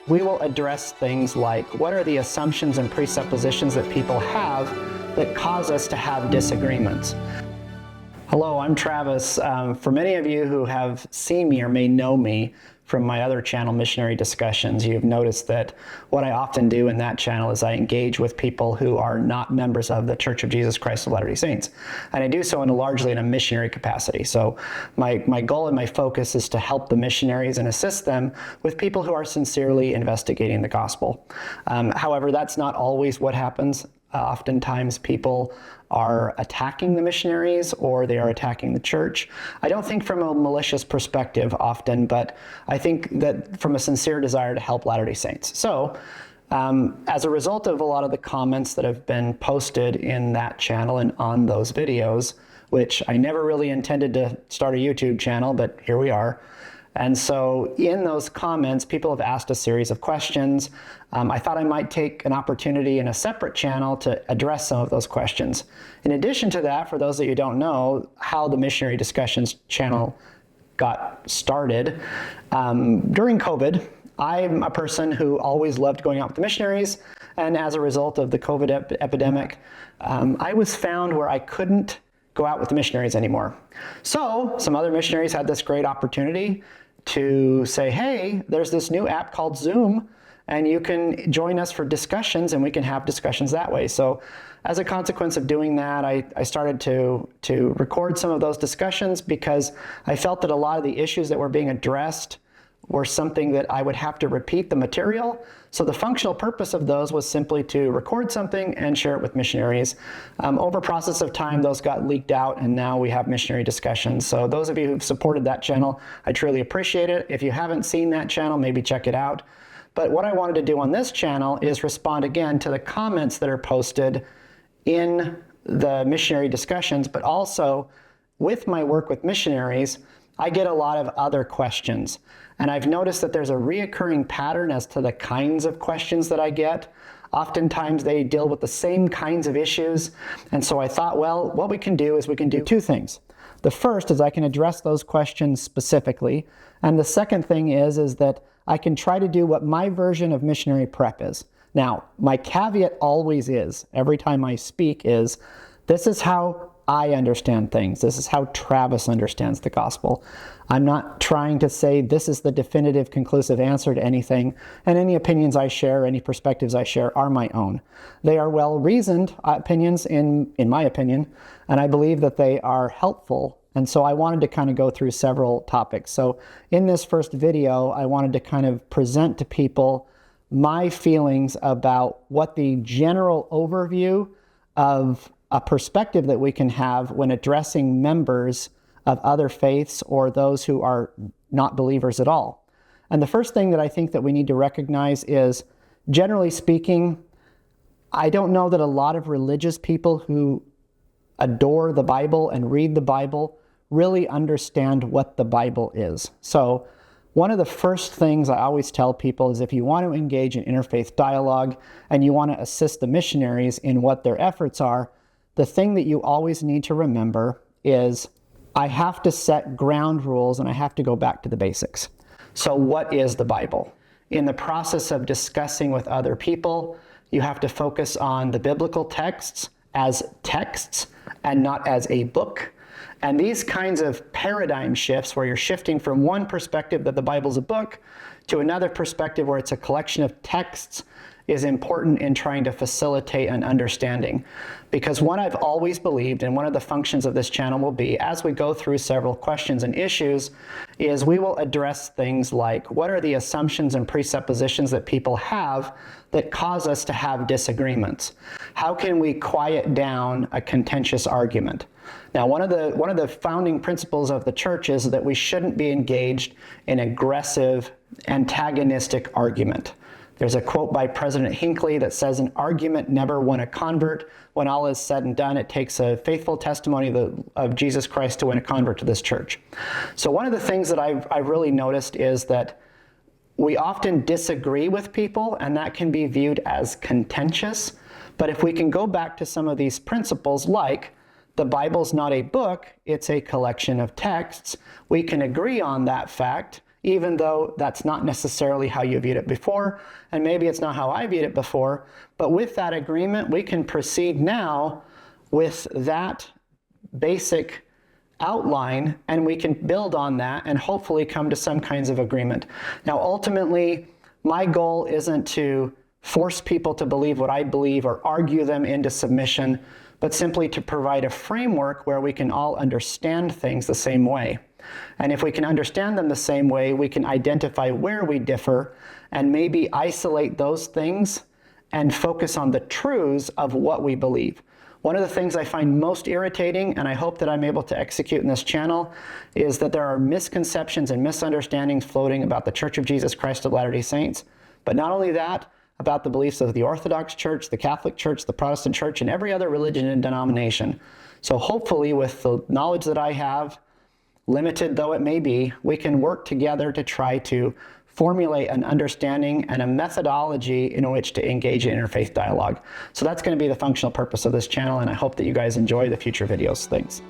we will address things like what are the assumptions and presuppositions that people have that cause us to have disagreements. Hello, I'm Travis. For many of you who have seen me or may know me from my other channel, Missionary Discussions, you've noticed that what I often do in that channel is I engage with people who are not members of the Church of Jesus Christ of Latter-day Saints. And I do so largely in a missionary capacity. So my goal and my focus is to help the missionaries and assist them with people who are sincerely investigating the gospel. However, that's not always what happens. Oftentimes people are attacking the missionaries or they are attacking the church. I don't think from a malicious perspective often, but I think that from a sincere desire to help Latter-day Saints. So as a result of a lot of the comments that have been posted in that channel and on those videos, which I never really intended to start a YouTube channel, but here we are. And so in those comments, people have asked a series of questions. I thought I might take an opportunity in a separate channel to address some of those questions. In addition to that, for those of you who don't know how the Missionary Discussions channel got started, during COVID, I'm a person who always loved going out with the missionaries. And as a result of the COVID epidemic, I was found where I couldn't go out with the missionaries anymore. So some other missionaries had this great opportunity to say, hey, there's this new app called Zoom, and you can join us for discussions, and we can have discussions that way. So as a consequence of doing that, I started to record some of those discussions because I felt that a lot of the issues that were being addressed were something that I would have to repeat the material. So the functional purpose of those was simply to record something and share it with missionaries. Over a process of time, those got leaked out, and now we have Missionary Discussions. So those of you who've supported that channel, I truly appreciate it. If you haven't seen that channel, maybe check it out. But what I wanted to do on this channel is respond again to the comments that are posted in the Missionary Discussions, but also with my work with missionaries, I get a lot of other questions. And I've noticed that there's a reoccurring pattern as to the kinds of questions that I get. Oftentimes they deal with the same kinds of issues. And so I thought, well, what we can do is we can do two things. The first is I can address those questions specifically. And the second thing is that I can try to do what my version of missionary prep is. Now, my caveat always is, every time I speak, is this is how I understand things. This is how Travis understands the gospel. I'm not trying to say this is the definitive, conclusive answer to anything, and any opinions I share, any perspectives I share are my own. They are well-reasoned opinions, in my opinion, and I believe that they are helpful. And so I wanted to kind of go through several topics. So in this first video, I wanted to kind of present to people my feelings about what the general overview of a perspective that we can have when addressing members of other faiths or those who are not believers at all. And the first thing that I think that we need to recognize is, generally speaking, I don't know that a lot of religious people who adore the Bible and read the Bible really understand what the Bible is. So one of the first things I always tell people is if you want to engage in interfaith dialogue and you want to assist the missionaries in what their efforts are, the thing that you always need to remember is I have to set ground rules and I have to go back to the basics. So what is the Bible? In the process of discussing with other people, you have to focus on the biblical texts as texts and not as a book. And these kinds of paradigm shifts where you're shifting from one perspective that the Bible's a book to another perspective where it's a collection of texts is important in trying to facilitate an understanding. Because what I've always believed, and one of the functions of this channel will be, as we go through several questions and issues, is we will address things like, what are the assumptions and presuppositions that people have that cause us to have disagreements? How can we quiet down a contentious argument? Now, one of the founding principles of the church is that we shouldn't be engaged in aggressive, antagonistic argument. There's a quote by President Hinckley that says, an argument never won a convert. When all is said and done, it takes a faithful testimony of Jesus Christ to win a convert to this church. So one of the things that I've really noticed is that we often disagree with people, and that can be viewed as contentious. But if we can go back to some of these principles, like the Bible's not a book, it's a collection of texts, we can agree on that fact even though that's not necessarily how you viewed it before, and maybe it's not how I viewed it before, but with that agreement, we can proceed now with that basic outline, and we can build on that and hopefully come to some kinds of agreement. Now, ultimately, my goal isn't to force people to believe what I believe or argue them into submission, but simply to provide a framework where we can all understand things the same way. And if we can understand them the same way, we can identify where we differ and maybe isolate those things and focus on the truths of what we believe. One of the things I find most irritating, and I hope that I'm able to execute in this channel, is that there are misconceptions and misunderstandings floating about the Church of Jesus Christ of Latter-day Saints. But not only that, about the beliefs of the Orthodox Church, the Catholic Church, the Protestant Church, and every other religion and denomination. So hopefully, with the knowledge that I have, limited though it may be, we can work together to try to formulate an understanding and a methodology in which to engage in interfaith dialogue. So that's going to be the functional purpose of this channel, and I hope that you guys enjoy the future videos. Thanks.